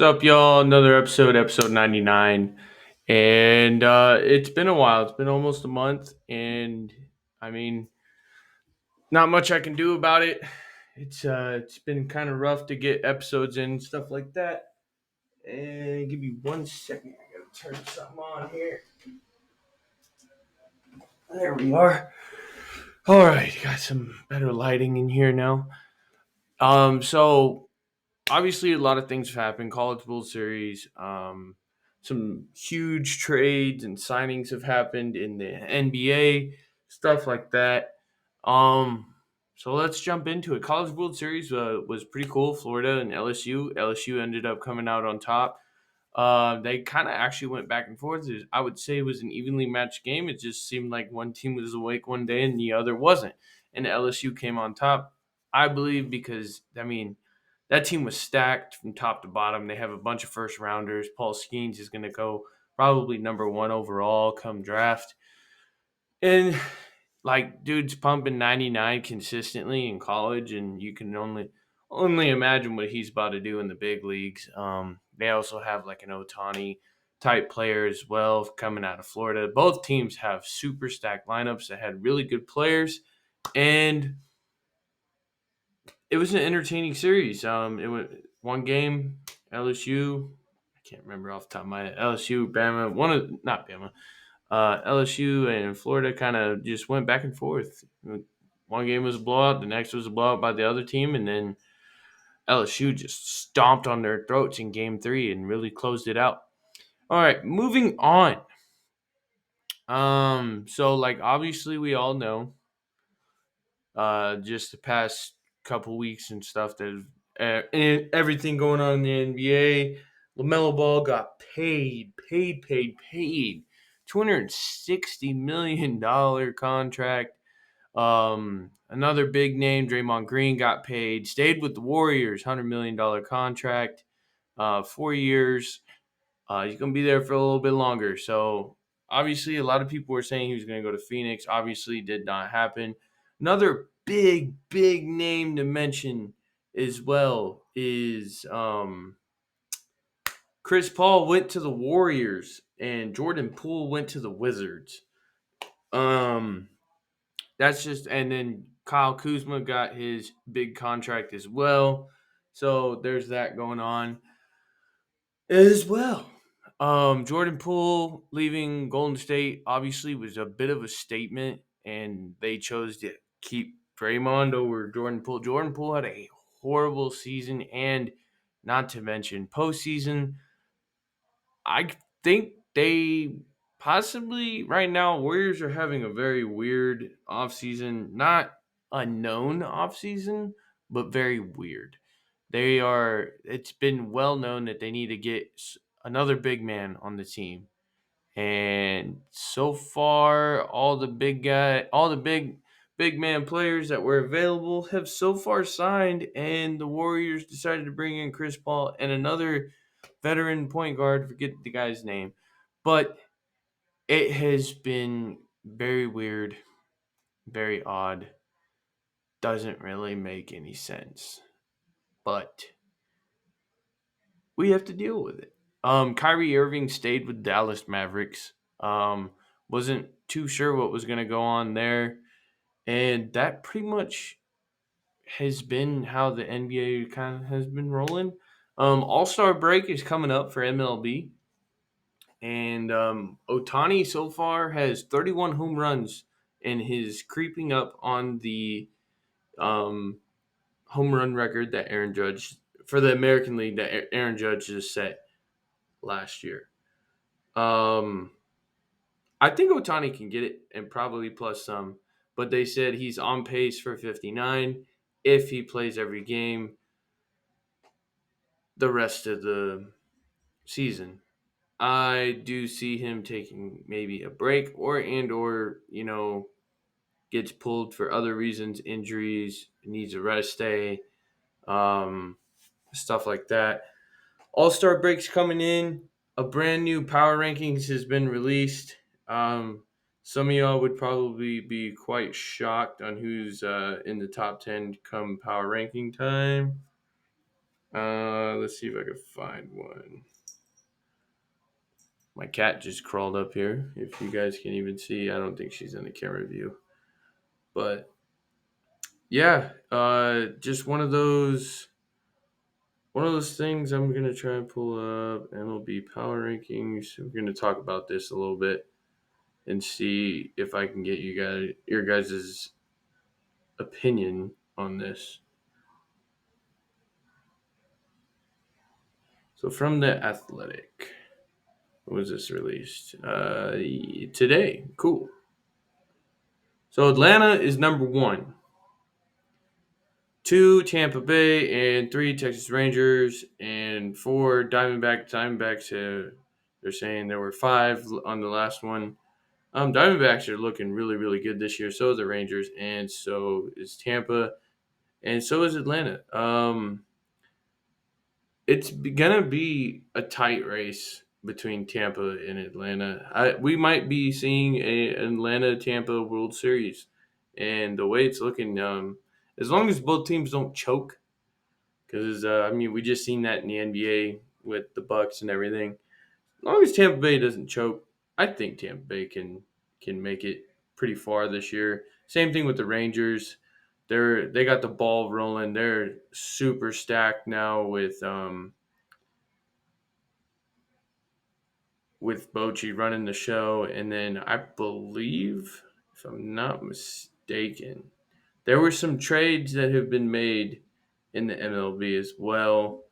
up, y'all? Another episode 99. And it's been a while. It's been almost a month. And I mean, not much I can do about it. It's been kind of rough to get episodes in and stuff like that. And give me 1 second. I gotta turn something on here. There we are. All right, got some better lighting in here now. So obviously a lot of things have happened. College World Series, some huge trades and signings have happened in the NBA, stuff like that. Um, so let's jump into it. College World Series was pretty cool. Florida and LSU. LSU ended up coming out on top. They kind of actually went back and forth. I would say it was an evenly matched game. It just seemed like one team was awake one day and the other wasn't. And LSU came on top, I believe, because, that team was stacked from top to bottom. They have a bunch of first rounders. Paul Skeens is going to go probably number one overall come draft. And like dude's pumping 99 consistently in college, and you can only imagine what he's about to do in the big leagues. They also have like an Otani type player as well coming out of Florida. Both teams have super stacked lineups that had really good players, and it was an entertaining series. It went one game. LSU, I can't remember off the top of my head. LSU, Bama, not Bama. LSU and Florida kind of just went back and forth. One game was a blowout, the next was a blowout by the other team, and then LSU just stomped on their throats in game three and really closed it out. All right, moving on. So like obviously we all know, just the past couple weeks and stuff that and everything going on in the NBA, LaMelo Ball got paid. $260 million contract. Another big name, Draymond Green, got paid. Stayed with the Warriors, $100 million contract, 4 years. He's going to be there for a little bit longer. So obviously, a lot of people were saying he was going to go to Phoenix. Obviously, did not happen. Another big name to mention as well is Chris Paul went to the Warriors and Jordan Poole went to the Wizards. Um, that's just, and then Kyle Kuzma got his big contract as well. So there's that going on as well. Jordan Poole leaving Golden State obviously was a bit of a statement, and they chose to keep Draymond over Jordan Poole. Jordan Poole had a horrible season, and not to mention postseason. I think they possibly right now Warriors are having a very weird offseason, not a known offseason, but very weird. It's been well known that they need to get another big man on the team. And so far all the big man players that were available have so far signed, and the Warriors decided to bring in Chris Paul and another veteran point guard, forget the guy's name. But it has been very weird, very odd, doesn't really make any sense. But we have to deal with it. Kyrie Irving stayed with Dallas Mavericks. Wasn't too sure what was going to go on there, and that pretty much has been how the NBA kind of has been rolling. All Star break is coming up for MLB, and Otani so far has 31 home runs and is creeping up on the um, home run record that Aaron Judge for the American League that Aaron Judge just set last year. Um, I think Otani can get it and probably plus some, but they said he's on pace for 59 if he plays every game the rest of the season. I do see him taking maybe a break or gets pulled for other reasons, injuries, needs a rest day, um, stuff like that. All Star breaks coming in. A brand new power rankings has been released. Um, some of y'all would probably be quite shocked on who's in the top 10 come power ranking time. Let's see if I can find one. My cat just crawled up here. If you guys can even see, I don't think she's in the camera view. But yeah, just one of those things I'm gonna try and pull up MLB power rankings. We're gonna talk about this a little bit and see if I can get your guys' opinion on this. So from the Athletic, when was this released? Today. Cool. So Atlanta is number one. Two Tampa Bay and three Texas Rangers and four Diamondback. Diamondbacks. They're saying there were five on the last one. Diamondbacks are looking really, really good this year. So is the Rangers, and so is Tampa, and so is Atlanta. It's gonna be a tight race between Tampa and Atlanta. We might be seeing a Atlanta Tampa World Series, and the way it's looking, as long as both teams don't choke, because I mean we just seen that in the NBA with the Bucks and everything. As long as Tampa Bay doesn't choke, I think Tampa Bay can make it pretty far this year. Same thing with the Rangers. They got the ball rolling. They're super stacked now with Bochy running the show, and then I believe, if I'm not mistaken, there were some trades that have been made in the MLB as well.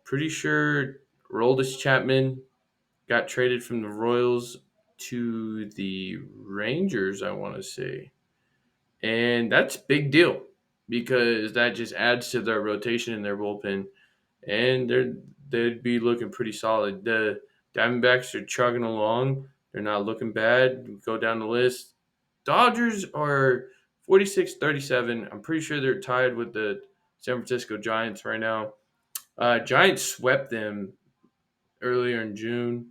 Pretty sure Roldis Chapman got traded from the Royals to the Rangers, I want to say. And that's big deal because that just adds to their rotation in their bullpen. And they'd be looking pretty solid. The Diamondbacks are chugging along. They're not looking bad. Go down the list. Dodgers are 46-37. I'm pretty sure they're tied with the San Francisco Giants right now. Giants swept them earlier in June.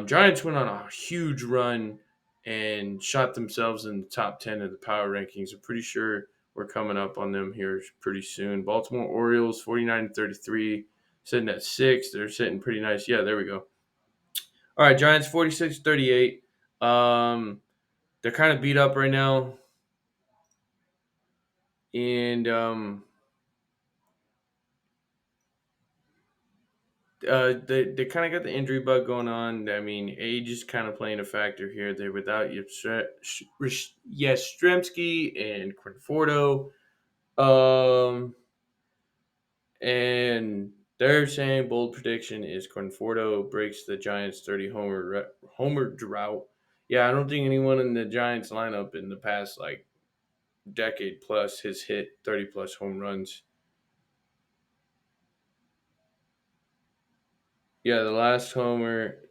Giants went on a huge run and shot themselves in the top 10 of the power rankings. I'm pretty sure we're coming up on them here pretty soon. Baltimore Orioles, 49-33, sitting at six. They're sitting pretty nice. Yeah, there we go. All right, Giants, 46-38. They're kind of beat up right now. And they kind of got the injury bug going on. I mean, age is kind of playing a factor here. They're without Yastrzemski and Conforto. Um, and they're saying bold prediction is Conforto breaks the Giants' 30 homer drought. Yeah, I don't think anyone in the Giants lineup in the past like decade plus has hit 30 plus home runs. Yeah, the last 30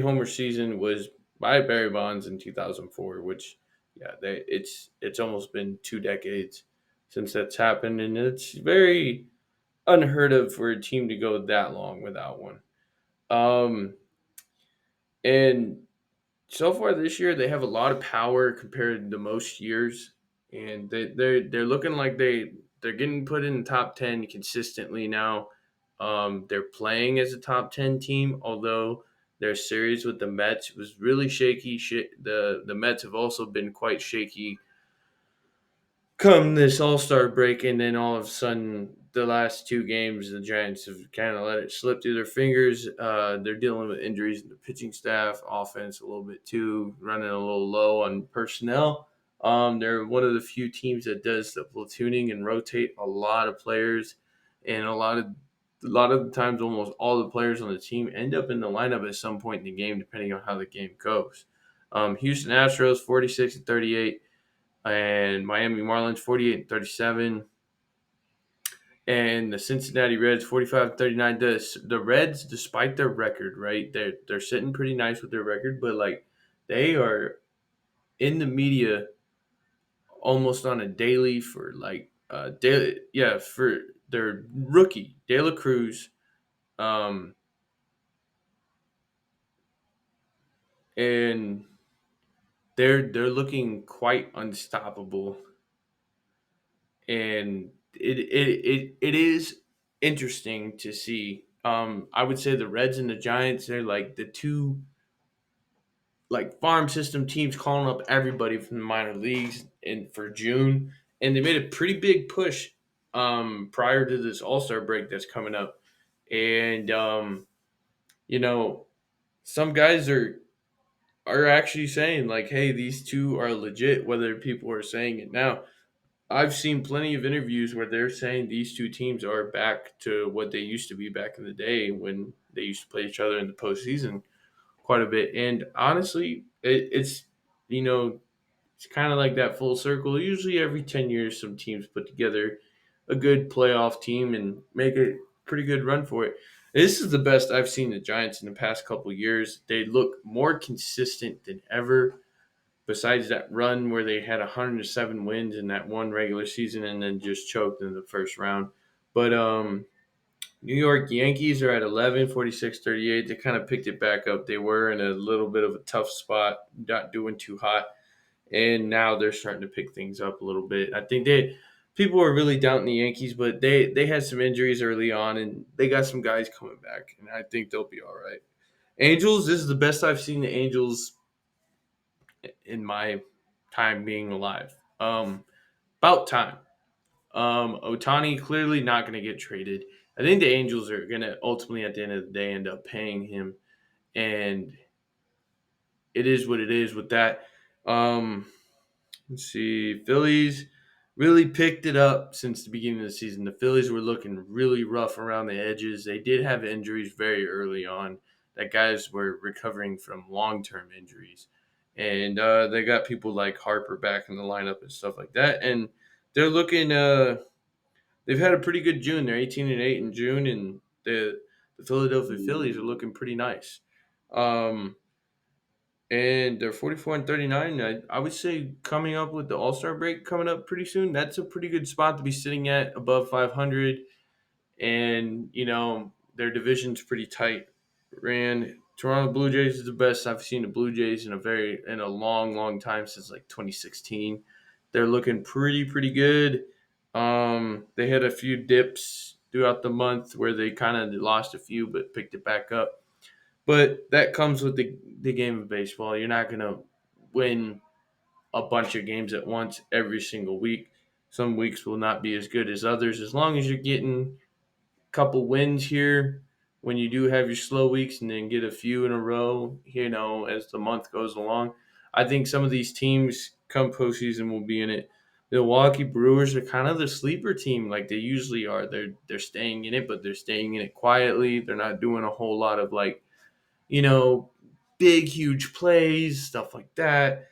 homer season was by Barry Bonds in 2004, which yeah, it's almost been 2 decades since that's happened, and it's very unheard of for a team to go that long without one. Um, and so far this year, they have a lot of power compared to most years, and they're looking like they're getting put in the top 10 consistently now. They're playing as a top 10 team, although their series with the Mets was really shaky. The Mets have also been quite shaky come this All Star break, and then all of a sudden, the last two games, the Giants have kind of let it slip through their fingers. They're dealing with injuries in the pitching staff, offense a little bit too, running a little low on personnel. They're one of the few teams that does the platooning and rotate a lot of players, and a lot of the times, almost all the players on the team end up in the lineup at some point in the game, depending on how the game goes. Houston Astros 46-38 and Miami Marlins 48-37, and the Cincinnati Reds 45-39. The Reds, despite their record, right? They're sitting pretty nice with their record, but like they are in the media almost on a daily for like daily yeah, for their rookie, De La Cruz. Um and they're looking quite unstoppable, and it is interesting to see. I would say the Reds and the Giants, they're like the two like farm system teams calling up everybody from the minor leagues in for June, and they made a pretty big push prior to this All Star break that's coming up, and you know some guys are actually saying like, hey, these two are legit. Whether people are saying it now, I've seen plenty of interviews where they're saying these two teams are back to what they used to be back in the day when they used to play each other in the postseason quite a bit. And honestly, it's you know it's kind of like that full circle. Usually, every 10 years, some teams put together a good playoff team and make a pretty good run for it. This is the best I've seen the Giants in the past couple years. They look more consistent than ever. Besides that run where they had 107 wins in that one regular season and then just choked in the first round. But New York Yankees are at 11, 46, 38. They kind of picked it back up. They were in a little bit of a tough spot, not doing too hot, and now they're starting to pick things up a little bit. I think they people were really doubting the Yankees, but they had some injuries early on, and they got some guys coming back, and I think they'll be all right. Angels, this is the best I've seen the Angels in my time being alive. About time. Otani clearly not going to get traded. I think the Angels are going to ultimately, at the end of the day, end up paying him, and it is what it is with that. Um, let's see, Phillies really picked it up since the beginning of the season. The Phillies were looking really rough around the edges. They did have injuries very early on. That guys were recovering from long-term injuries, and they got people like Harper back in the lineup and stuff like that. And they're looking. They've had a pretty good June. They're 18-8 in June, and the Philadelphia Phillies are looking pretty nice. Um, and they're 44-39. I would say coming up with the All Star break coming up pretty soon. That's a pretty good spot to be sitting at above 500. And their division's pretty tight. Ran Toronto Blue Jays is the best I've seen the Blue Jays in a long, long time since like 2016. They're looking pretty good. They had a few dips throughout the month where they kind of lost a few but picked it back up. But that comes with the game of baseball. You're not gonna win a bunch of games at once every single week. Some weeks will not be as good as others. As long as you're getting couple wins here when you do have your slow weeks and then get a few in a row, as the month goes along. I think some of these teams come postseason will be in it. The Milwaukee Brewers are kind of the sleeper team like they usually are. They're staying in it, but they're staying in it quietly. They're not doing a whole lot of like, you know, big huge plays, stuff like that.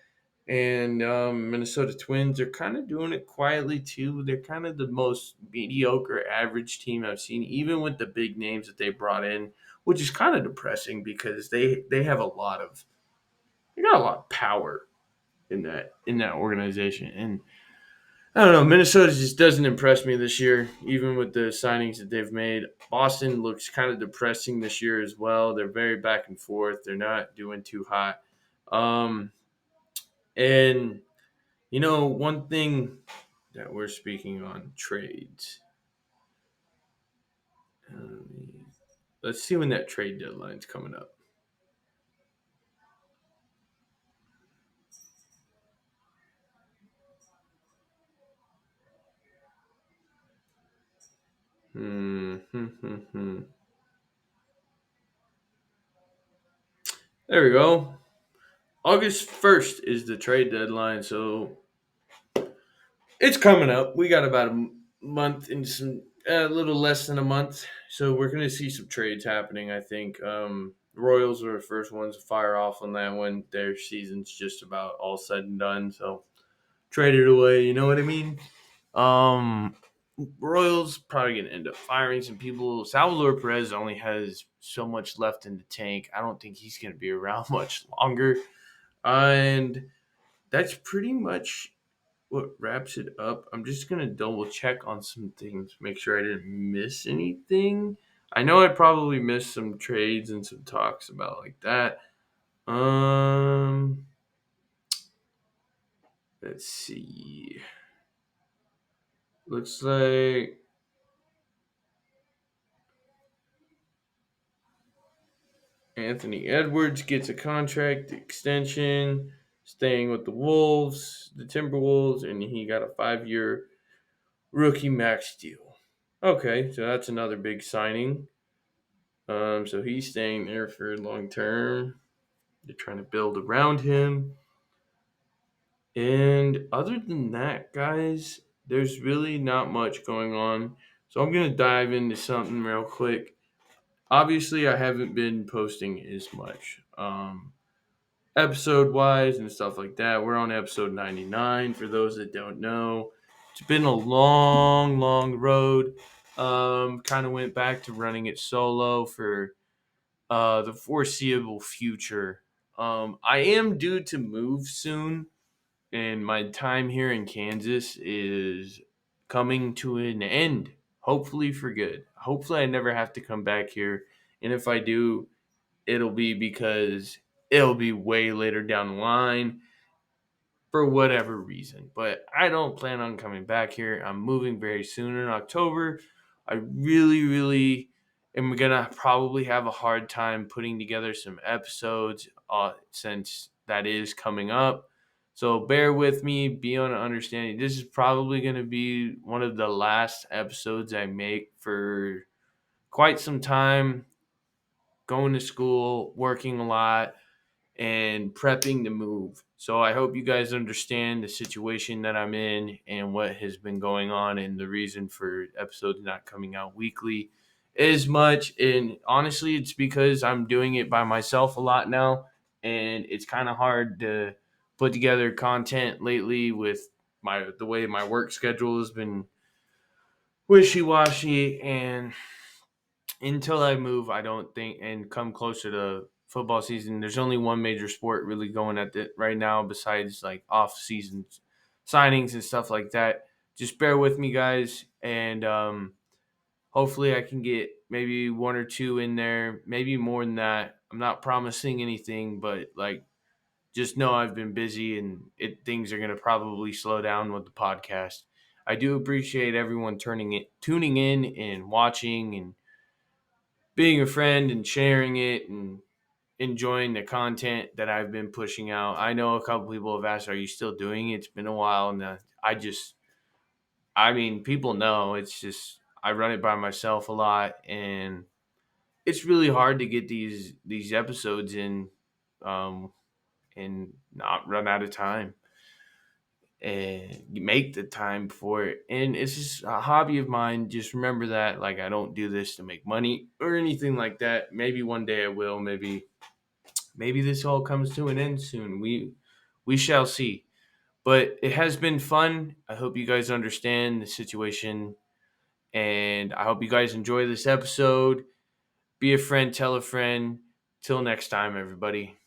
And Minnesota Twins are kind of doing it quietly too. They're kind of the most mediocre, average team I've seen, even with the big names that they brought in, which is kind of depressing because they have a lot of they got a lot of power in that organization. And I don't know, Minnesota just doesn't impress me this year, even with the signings that they've made. Boston looks kind of depressing this year as well. They're very back and forth. They're not doing too hot. Um, and one thing that we're speaking on trades. Let's see when that trade deadline's coming up. Hmm. hmm, hmm, hmm. There we go. August 1st is the trade deadline, so it's coming up. We got about a month and a little less than a month, so we're going to see some trades happening. I think Royals are the first ones to fire off on that one. Their season's just about all said and done, so trade it away. You know what I mean? Um, Royals probably gonna end up firing some people. Salvador Perez only has so much left in the tank. I don't think he's gonna be around much longer. And that's pretty much what wraps it up. I'm just gonna double check on some things, make sure I didn't miss anything. I know I probably missed some trades and some talks about like that. Um, let's see. Looks like Anthony Edwards gets a contract extension, staying with the Wolves, the Timberwolves, and he got a 5-year rookie max deal. Okay, so that's another big signing. So he's staying there for long term. They're trying to build around him. And other than that, guys, there's really not much going on. So I'm going to dive into something real quick. Obviously, I haven't been posting as much episode wise and stuff like that. We're on episode 99 for those that don't know. It's been a long, long road. Kind of went back to running it solo for the foreseeable future. I am due to move soon, and my time here in Kansas is coming to an end. Hopefully for good. Hopefully I never have to come back here. And if I do, it'll be because it'll be way later down the line for whatever reason. But I don't plan on coming back here. I'm moving very soon in October. I really, really am going to probably have a hard time putting together some episodes since that is coming up. So bear with me, be on an understanding. This is probably going to be one of the last episodes I make for quite some time. Going to school, working a lot, and prepping to move. So I hope you guys understand the situation that I'm in and what has been going on and the reason for episodes not coming out weekly as much. And honestly, it's because I'm doing it by myself a lot now, and it's kind of hard to put together content lately with the way my work schedule has been wishy-washy. And until I move, I don't think, and come closer to football season, there's only one major sport really going at it right now besides like off season signings and stuff like that. Just bear with me, guys, and hopefully I can get maybe one or two in there, maybe more than that. I'm not promising anything, but like just know I've been busy and things are going to probably slow down with the podcast. I do appreciate everyone tuning in and watching and being a friend and sharing it and enjoying the content that I've been pushing out. I know a couple people have asked, "Are you still doing it?" It's been a while, and I mean, people know it's just I run it by myself a lot, and it's really hard to get these episodes in, um, and not run out of time and make the time for it. And it's just a hobby of mine. Just remember that, like, I don't do this to make money or anything like that. Maybe one day I will. Maybe this all comes to an end soon. We shall see. But it has been fun. I hope you guys understand the situation, and I hope you guys enjoy this episode. Be a friend, tell a friend. Till next time, everybody.